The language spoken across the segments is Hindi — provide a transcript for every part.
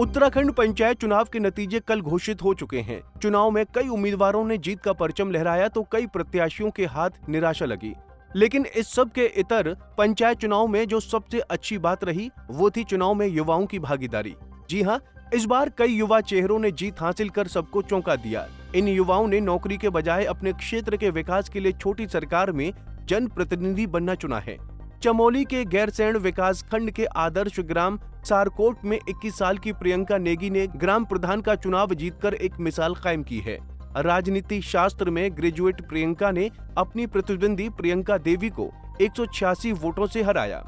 उत्तराखंड पंचायत चुनाव के नतीजे कल घोषित हो चुके हैं। चुनाव में कई उम्मीदवारों ने जीत का परचम लहराया तो कई प्रत्याशियों के हाथ निराशा लगी। लेकिन इस सब के इतर पंचायत चुनाव में जो सबसे अच्छी बात रही वो थी चुनाव में युवाओं की भागीदारी। जी हाँ, इस बार कई युवा चेहरों ने जीत हासिल कर सबको चौंका दिया। इन युवाओं ने नौकरी के बजाय अपने क्षेत्र के विकास के लिए छोटी सरकार में जनप्रतिनिधि बनना चुना है। चमोली के गैरसैंण विकास खंड के आदर्श ग्राम सारकोट में 21 साल की प्रियंका नेगी ने ग्राम प्रधान का चुनाव जीतकर एक मिसाल कायम की है। राजनीति शास्त्र में ग्रेजुएट प्रियंका ने अपनी प्रतिद्वंदी प्रियंका देवी को 186 वोटों से हराया।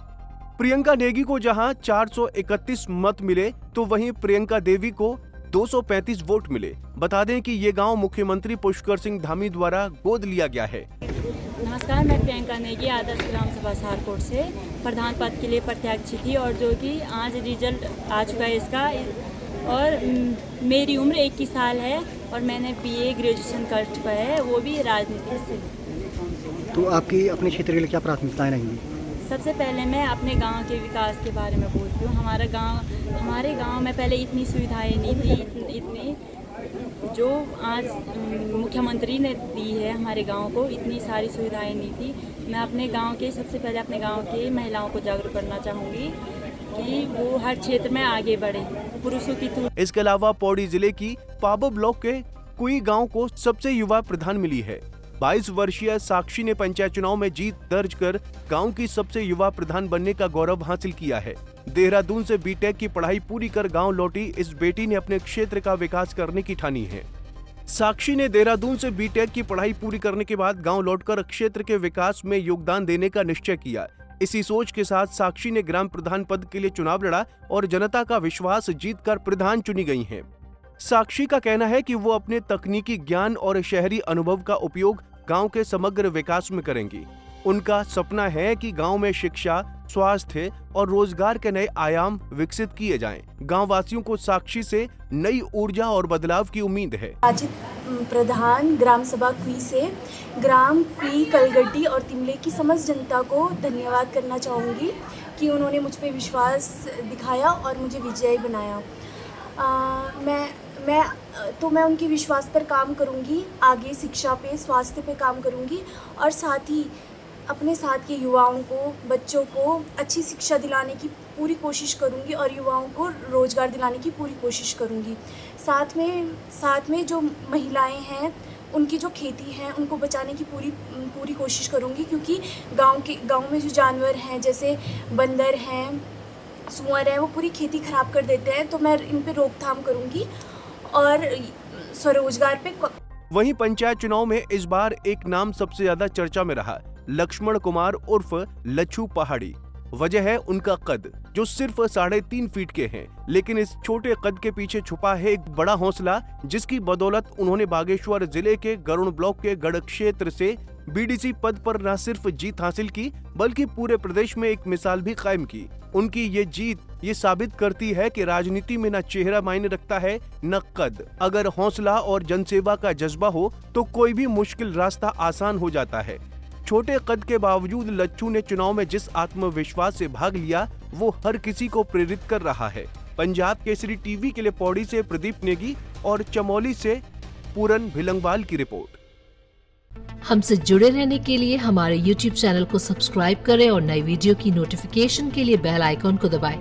प्रियंका नेगी को जहां 431 मत मिले तो वहीं प्रियंका देवी को 235 वोट मिले। बता दें कि ये गांव मुख्यमंत्री पुष्कर सिंह धामी द्वारा गोद लिया गया है। नमस्कार, मैं प्रियंका नेगी आदर्श ग्राम सभा सारकोट से प्रधान पद के लिए प्रत्याशी थी और जो कि आज रिजल्ट आ चुका है इसका। और मेरी उम्र 21 साल है और मैंने बीए ग्रेजुएशन कर चुका है, वो भी राजनीति से। तो आपकी अपने क्षेत्र के लिए क्या प्राथमिकताएं रहेंगी? सबसे पहले मैं अपने गांव के विकास के बारे में बोलती हूँ। हमारे गांव में पहले इतनी सुविधाएं नहीं थी, इतनी जो आज मुख्यमंत्री ने दी है हमारे गांव को, इतनी सारी सुविधाएं नहीं थी। मैं अपने गांव के सबसे पहले अपने गांव के महिलाओं को जागरूक करना चाहूँगी कि वो हर क्षेत्र में आगे बढ़े, पुरुषों की तुलना। इसके अलावा पौड़ी जिले की पाबो ब्लॉक के कुई गांव को सबसे युवा प्रधान मिली है। 22 वर्षीय साक्षी ने पंचायत चुनाव में जीत दर्ज कर गांव की सबसे युवा प्रधान बनने का गौरव हासिल किया है। देहरादून से बीटेक की पढ़ाई पूरी कर गांव लौटी इस बेटी ने अपने क्षेत्र का विकास करने की ठानी है। साक्षी ने देहरादून से बीटेक की पढ़ाई पूरी करने के बाद गांव लौटकर क्षेत्र के विकास में योगदान देने का निश्चय किया। इसी सोच के साथ साक्षी ने ग्राम प्रधान पद के लिए चुनाव लड़ा और जनता का विश्वास जीतकर प्रधान चुनी गई हैं। साक्षी का कहना है कि वो अपने तकनीकी ज्ञान और शहरी अनुभव का उपयोग गांव के समग्र विकास में करेंगी। उनका सपना है कि गांव में शिक्षा, स्वास्थ्य और रोजगार के नए आयाम विकसित किए जाएं। गांव वासियों को साक्षी से नई ऊर्जा और बदलाव की उम्मीद है। प्रधान ग्राम सभा कुई से ग्राम कुई, कलगड्डी और तिमले की समस्त जनता को धन्यवाद करना चाहूँगी कि उन्होंने मुझ पर विश्वास दिखाया और मुझे विजयी बनाया। मैं उनके विश्वास पर काम करूँगी, आगे शिक्षा पे, स्वास्थ्य पे काम करूँगी और साथ ही अपने साथ के युवाओं को, बच्चों को अच्छी शिक्षा दिलाने की पूरी कोशिश करूँगी और युवाओं को रोज़गार दिलाने की पूरी कोशिश करूँगी। साथ में जो महिलाएं हैं उनकी जो खेती है उनको बचाने की पूरी कोशिश करूँगी, क्योंकि गांव में जो जानवर हैं जैसे बंदर हैं, सुअर है, वो पूरी खेती खराब कर देते हैं। तो मैं इन पे रोकथाम करूँगी और स्वरोजगार पे। वहीं पंचायत चुनाव में इस बार एक नाम सबसे ज्यादा चर्चा में रहा, लक्ष्मण कुमार उर्फ लच्छू पहाड़ी। वजह है उनका कद जो सिर्फ 3.5 फीट के हैं, लेकिन इस छोटे कद के पीछे छुपा है एक बड़ा हौसला, जिसकी बदौलत उन्होंने बागेश्वर जिले के गरुड़ ब्लॉक के गढ़ क्षेत्र से बीडीसी पद पर न सिर्फ जीत हासिल की बल्कि पूरे प्रदेश में एक मिसाल भी कायम की। उनकी ये जीत ये साबित करती है कि राजनीति में न चेहरा मायने रखता है न कद। अगर हौसला और जनसेवा का जज्बा हो तो कोई भी मुश्किल रास्ता आसान हो जाता है। छोटे कद के बावजूद लच्छू ने चुनाव में जिस आत्मविश्वास से भाग लिया वो हर किसी को प्रेरित कर रहा है। पंजाब केसरी टीवी के लिए पौड़ी से प्रदीप नेगी और चमोली से पूरन भिलंगवाल की रिपोर्ट। हमसे जुड़े रहने के लिए हमारे YouTube चैनल को सब्सक्राइब करें और नई वीडियो की नोटिफिकेशन के लिए बेल आइकॉन को दबाएं।